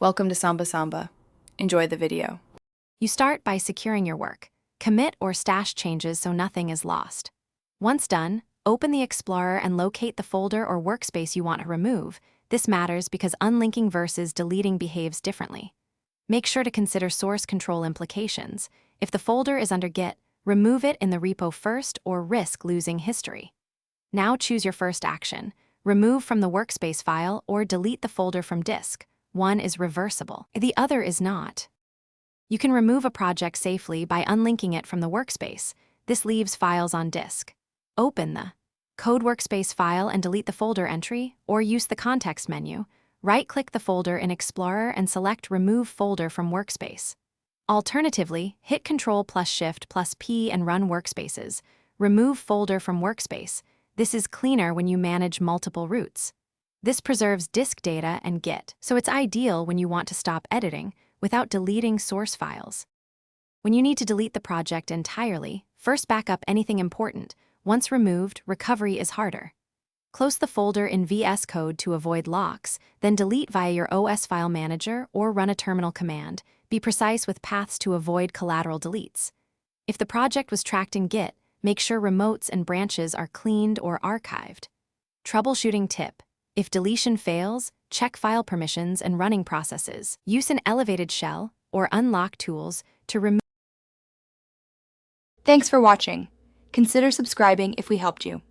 Welcome to Samba Samba. Enjoy the video. You start by securing your work. Commit or stash changes so nothing is lost. Once done, open the Explorer and locate the folder or workspace you want to remove. This matters because unlinking versus deleting behaves differently. Make sure to consider source control implications. If the folder is under Git, remove it in the repo first or risk losing history. Now choose your first action. Remove from the workspace file or delete the folder from disk. One is reversible, the other is not. You can remove a project safely by unlinking it from the workspace. This leaves files on disk. Open the Code Workspace file and delete the folder entry, or use the context menu. Right-click the folder in Explorer and select Remove Folder from Workspace. Alternatively, hit Ctrl+Shift+P and run Workspaces. Remove folder from Workspace. This is cleaner when you manage multiple roots. This preserves disk data and Git, so it's ideal when you want to stop editing without deleting source files. When you need to delete the project entirely, first back up anything important. Once removed, recovery is harder. Close the folder in VS Code to avoid locks, then delete via your OS file manager or run a terminal command. Be precise with paths to avoid collateral deletes. If the project was tracked in Git, make sure remotes and branches are cleaned or archived. Troubleshooting tip: if deletion fails, check file permissions and running processes. Use an elevated shell or unlock tools to remove. Thanks for watching. Consider subscribing if we helped you.